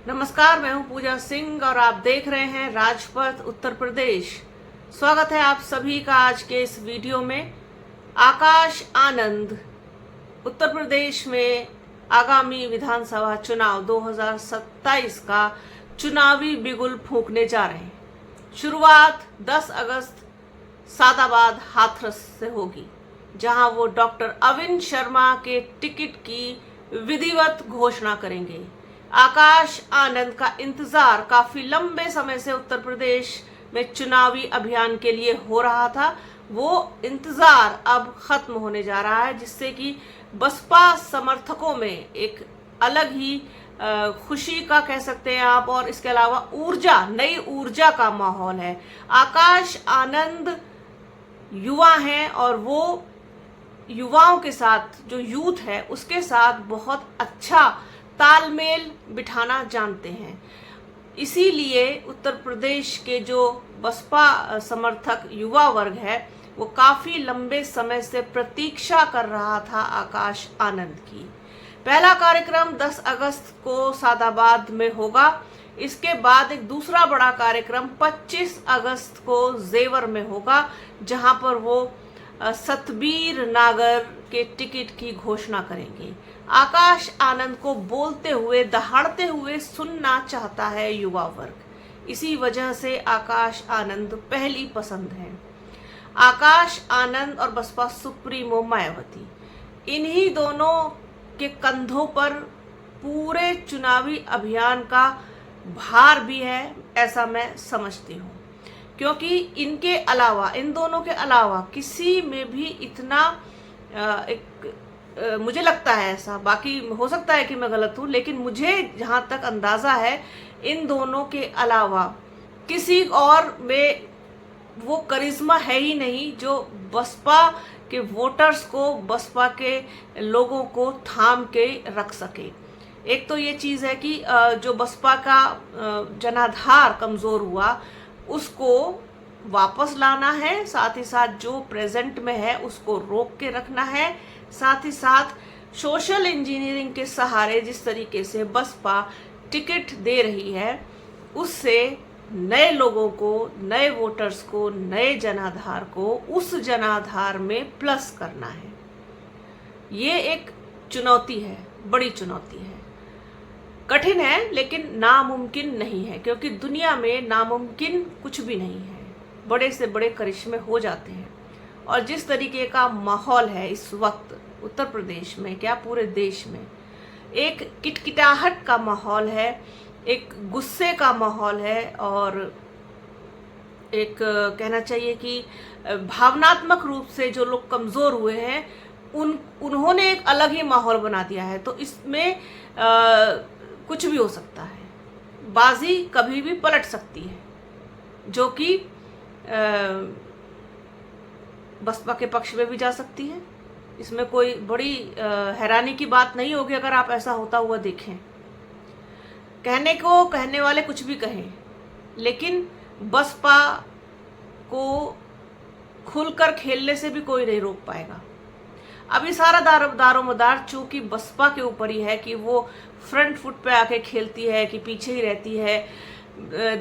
नमस्कार, मैं हूं पूजा सिंह और आप देख रहे हैं राजपथ उत्तर प्रदेश। स्वागत है आप सभी का आज के इस वीडियो में। आकाश आनंद उत्तर प्रदेश में आगामी विधानसभा चुनाव 2027 का चुनावी बिगुल फूंकने जा रहे हैं। शुरुआत 10 अगस्त सादाबाद हाथरस से होगी, जहां वो डॉक्टर अविन शर्मा के टिकट की विधिवत घोषणा करेंगे। आकाश आनंद का इंतजार काफी लंबे समय से उत्तर प्रदेश में चुनावी अभियान के लिए हो रहा था। वो इंतजार अब खत्म होने जा रहा है, जिससे कि बसपा समर्थकों में एक अलग ही खुशी का कह सकते हैं आप, और इसके अलावा नई ऊर्जा का माहौल है। आकाश आनंद युवा हैं और वो युवाओं के साथ, जो यूथ है उसके साथ बहुत अच्छा तालमेल बिठाना जानते हैं। इसीलिए उत्तर प्रदेश के जो बसपा समर्थक युवा वर्ग है वो काफी लंबे समय से प्रतीक्षा कर रहा था आकाश आनंद की। पहला कार्यक्रम 10 अगस्त को सादाबाद में होगा। इसके बाद एक दूसरा बड़ा कार्यक्रम 25 अगस्त को जेवर में होगा, जहां पर वो सतबीर नागर के टिकट की घोषणा करेंगे। आकाश आनंद को बोलते हुए, दहाड़ते हुए सुनना चाहता है युवा वर्ग। इसी वजह से आकाश आनंद पहली पसंद है। आकाश आनंद और बसपा सुप्रीमो मायावती, इन्हीं दोनों के कंधों पर पूरे चुनावी अभियान का भार भी है, ऐसा मैं समझती हूँ। क्योंकि इनके अलावा, इन दोनों के अलावा किसी में भी इतना मुझे लगता है ऐसा, बाकी हो सकता है कि मैं गलत हूँ, लेकिन मुझे जहाँ तक अंदाजा है इन दोनों के अलावा किसी और में वो करिश्मा है ही नहीं जो बसपा के वोटर्स को, बसपा के लोगों को थाम के रख सके। एक तो ये चीज़ है कि जो बसपा का जनाधार कमज़ोर हुआ उसको वापस लाना है, साथ ही साथ जो प्रेजेंट में है उसको रोक के रखना है। साथ ही साथ सोशल इंजीनियरिंग के सहारे जिस तरीके से बसपा टिकट दे रही है, उससे नए लोगों को, नए वोटर्स को, नए जनाधार को उस जनाधार में प्लस करना है। ये एक चुनौती है, बड़ी चुनौती है। कठिन है लेकिन नामुमकिन नहीं है, क्योंकि दुनिया में नामुमकिन कुछ भी नहीं है। बड़े से बड़े करिश्मे हो जाते हैं। और जिस तरीके का माहौल है इस वक्त उत्तर प्रदेश में, क्या पूरे देश में, एक किटकिटाहट का माहौल है, एक गुस्से का माहौल है, और एक कहना चाहिए कि भावनात्मक रूप से जो लोग कमज़ोर हुए हैं उन्होंने एक अलग ही माहौल बना दिया है। तो इसमें कुछ भी हो सकता है, बाजी कभी भी पलट सकती है, जो कि बसपा के पक्ष में भी जा सकती है। इसमें कोई बड़ी हैरानी की बात नहीं होगी अगर आप ऐसा होता हुआ देखें। कहने वाले कुछ भी कहें, लेकिन बसपा को खुलकर खेलने से भी कोई नहीं रोक पाएगा। अभी सारा दारोमदार चूंकि बसपा के ऊपर ही है कि वो फ्रंट फुट पे आके खेलती है कि पीछे ही रहती है,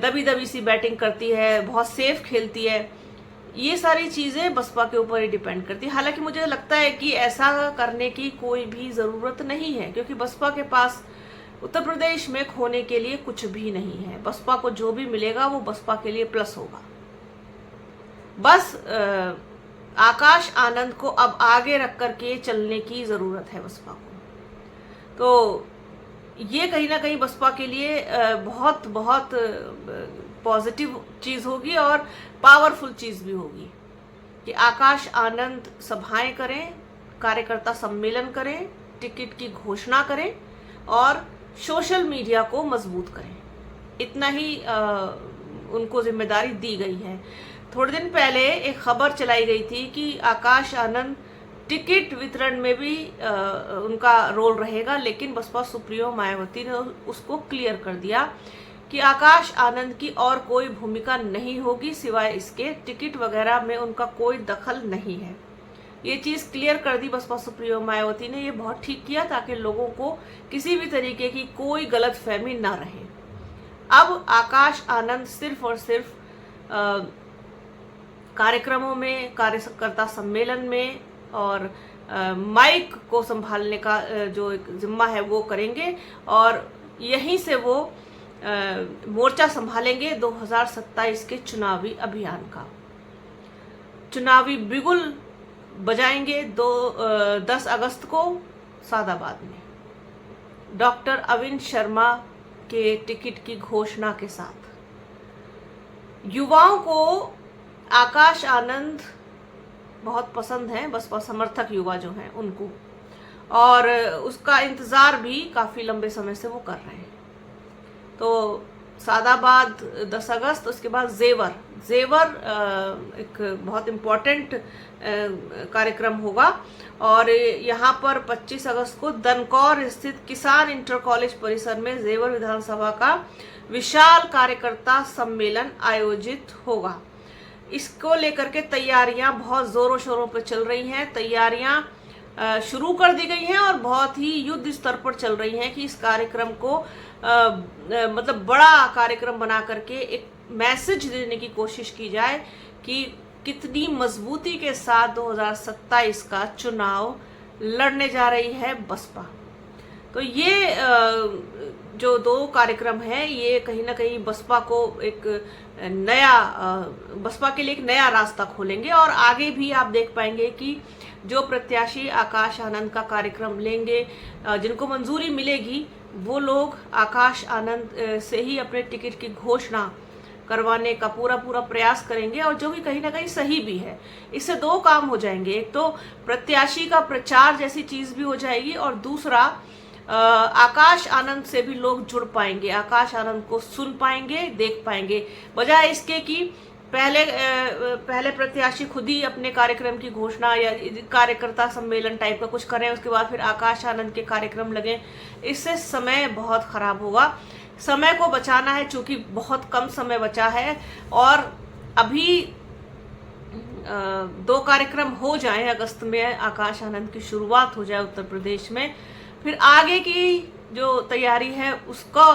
दबी दबी सी बैटिंग करती है, बहुत सेफ खेलती है। ये सारी चीज़ें बसपा के ऊपर ही डिपेंड करती है। हालांकि मुझे लगता है कि ऐसा करने की कोई भी ज़रूरत नहीं है, क्योंकि बसपा के पास उत्तर प्रदेश में खोने के लिए कुछ भी नहीं है। बसपा को जो भी मिलेगा वो बसपा के लिए प्लस होगा। बस आकाश आनंद को अब आगे रख करके चलने की ज़रूरत है बसपा को। तो ये कहीं ना कहीं बसपा के लिए बहुत बहुत पॉजिटिव चीज़ होगी और पावरफुल चीज़ भी होगी कि आकाश आनंद सभाएं करें, कार्यकर्ता सम्मेलन करें, टिकट की घोषणा करें और सोशल मीडिया को मजबूत करें। इतना ही उनको जिम्मेदारी दी गई है। थोड़े दिन पहले एक खबर चलाई गई थी कि आकाश आनंद टिकट वितरण में भी उनका रोल रहेगा, लेकिन बसपा सुप्रीमो मायावती ने उसको क्लियर कर दिया कि आकाश आनंद की और कोई भूमिका नहीं होगी, सिवाय इसके टिकट वगैरह में उनका कोई दखल नहीं है। ये चीज़ क्लियर कर दी बसपा सुप्रीमो मायावती ने। ये बहुत ठीक किया ताकि लोगों को किसी भी तरीके की कोई गलत फहमी ना रहे। अब आकाश आनंद सिर्फ और सिर्फ कार्यक्रमों में, कार्यकर्ता सम्मेलन में और माइक को संभालने का जो एक जिम्मा है वो करेंगे और यहीं से वो मोर्चा संभालेंगे 2027 के चुनावी अभियान का। चुनावी बिगुल बजाएंगे 10 अगस्त को सादाबाद में डॉक्टर अविन शर्मा के टिकट की घोषणा के साथ। युवाओं को आकाश आनंद बहुत पसंद है, बसपा समर्थक युवा जो हैं उनको, और उसका इंतज़ार भी काफ़ी लंबे समय से वो कर रहे हैं। तो सादाबाद 10 अगस्त, उसके बाद जेवर एक बहुत इम्पॉर्टेंट कार्यक्रम होगा और यहाँ पर 25 अगस्त को दनकौर स्थित किसान इंटर कॉलेज परिसर में जेवर विधानसभा का विशाल कार्यकर्ता सम्मेलन आयोजित होगा। इसको लेकर के तैयारियां बहुत जोरों शोरों पर चल रही हैं। तैयारियां शुरू कर दी गई हैं और बहुत ही युद्ध स्तर पर चल रही हैं कि इस कार्यक्रम को मतलब बड़ा कार्यक्रम बना करके एक मैसेज देने की कोशिश की जाए कि कितनी मजबूती के साथ 2027 का चुनाव लड़ने जा रही है बसपा। तो ये जो 2 कार्यक्रम है ये कहीं ना कहीं बसपा को एक नया बसपा के लिए एक नया रास्ता खोलेंगे और आगे भी आप देख पाएंगे कि जो प्रत्याशी आकाश आनंद का कार्यक्रम लेंगे, जिनको मंजूरी मिलेगी, वो लोग आकाश आनंद से ही अपने टिकट की घोषणा करवाने का पूरा प्रयास करेंगे और जो कि कहीं ना कहीं सही भी है। इससे 2 काम हो जाएंगे, एक तो प्रत्याशी का प्रचार जैसी चीज भी हो जाएगी और दूसरा आकाश आनंद से भी लोग जुड़ पाएंगे, आकाश आनंद को सुन पाएंगे, देख पाएंगे, बजाय इसके कि पहले प्रत्याशी खुद ही अपने कार्यक्रम की घोषणा या कार्यकर्ता सम्मेलन टाइप का कुछ करें, उसके बाद फिर आकाश आनंद के कार्यक्रम लगे। इससे समय बहुत खराब होगा। समय को बचाना है, चूंकि बहुत कम समय बचा है और अभी 2 कार्यक्रम हो जाएं, अगस्त में आकाश आनंद की शुरुआत हो जाए उत्तर प्रदेश में, फिर आगे की जो तैयारी है उसका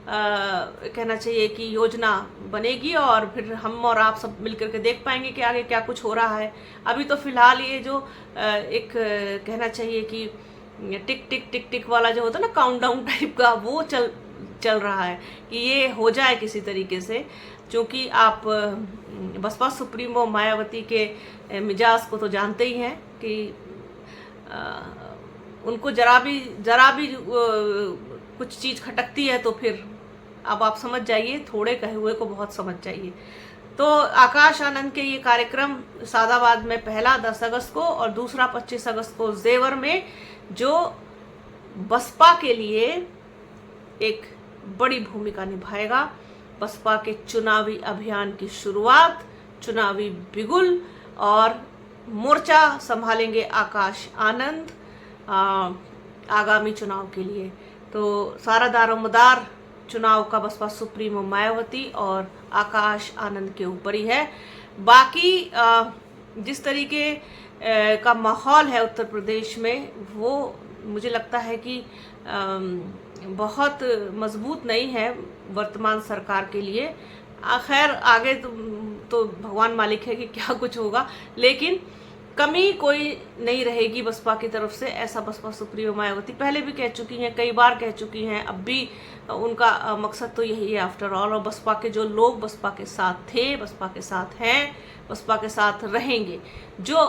कहना चाहिए कि योजना बनेगी और फिर हम और आप सब मिलकर के देख पाएंगे कि आगे क्या कुछ हो रहा है। अभी तो फिलहाल ये जो एक कहना चाहिए कि टिक टिक टिक टिक वाला जो होता है ना, काउंटडाउन टाइप का, वो चल रहा है कि ये हो जाए किसी तरीके से। क्योंकि आप बसपा सुप्रीमो मायावती के मिजाज को तो जानते ही हैं कि उनको जरा भी कुछ चीज़ खटकती है तो फिर अब आप समझ जाइए, थोड़े कहे हुए को बहुत समझ जाइए। तो आकाश आनंद के ये कार्यक्रम सादाबाद में पहला 10 अगस्त को और दूसरा 25 अगस्त को जेवर में, जो बसपा के लिए एक बड़ी भूमिका निभाएगा। बसपा के चुनावी अभियान की शुरुआत, चुनावी बिगुल और मोर्चा संभालेंगे आकाश आनंद आगामी चुनाव के लिए। तो सारा दारोमदार चुनाव का बसपा सुप्रीमो मायावती और आकाश आनंद के ऊपर ही है। बाकी जिस तरीके का माहौल है उत्तर प्रदेश में, वो मुझे लगता है कि बहुत मजबूत नहीं है वर्तमान सरकार के लिए। खैर आगे तो भगवान मालिक है कि क्या कुछ होगा, लेकिन कमी कोई नहीं रहेगी बसपा की तरफ से, ऐसा बसपा सुप्रीमो मायावती पहले भी कह चुकी हैं, कई बार कह चुकी हैं। अब भी उनका मकसद तो यही है आफ्टर ऑल, और बसपा के जो लोग बसपा के साथ थे, बसपा के साथ हैं, बसपा के साथ रहेंगे। जो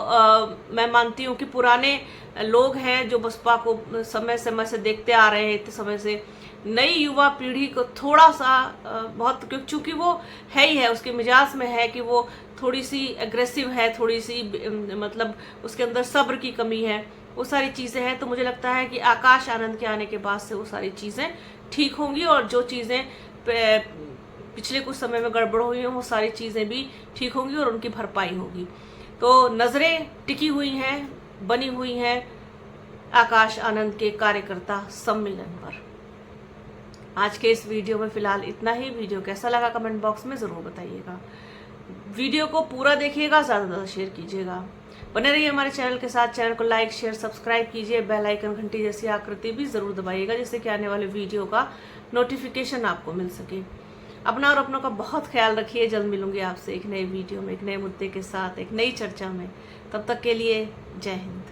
मैं मानती हूँ कि पुराने लोग हैं जो बसपा को समय समय से देखते आ रहे हैं इतने समय से, नई युवा पीढ़ी को थोड़ा सा बहुत, क्योंकि वो है ही है, उसके मिजाज में है कि वो थोड़ी सी एग्रेसिव है, थोड़ी सी मतलब उसके अंदर सब्र की कमी है, वो सारी चीज़ें हैं। तो मुझे लगता है कि आकाश आनंद के आने के बाद से वो सारी चीज़ें ठीक होंगी और जो चीज़ें पिछले कुछ समय में गड़बड़ हुई हैं वो सारी चीज़ें भी ठीक होंगी और उनकी भरपाई होगी। तो नज़रें टिकी हुई हैं, बनी हुई हैं आकाश आनंद के कार्यकर्ता सम्मेलन पर। आज के इस वीडियो में फ़िलहाल इतना ही। वीडियो कैसा लगा कमेंट बॉक्स में ज़रूर बताइएगा। वीडियो को पूरा देखिएगा, ज़्यादा से ज़्यादा शेयर कीजिएगा। बने रहिए हमारे चैनल के साथ। चैनल को लाइक शेयर सब्सक्राइब कीजिए। बेल आइकन घंटी जैसी आकृति भी ज़रूर दबाइएगा, जिससे कि आने वाले वीडियो का नोटिफिकेशन आपको मिल सके। अपना और अपनों का बहुत ख्याल रखिए। जल्द मिलूंगी आपसे एक नए वीडियो में, एक नए मुद्दे के साथ, एक नई चर्चा में। तब तक के लिए जय हिंद।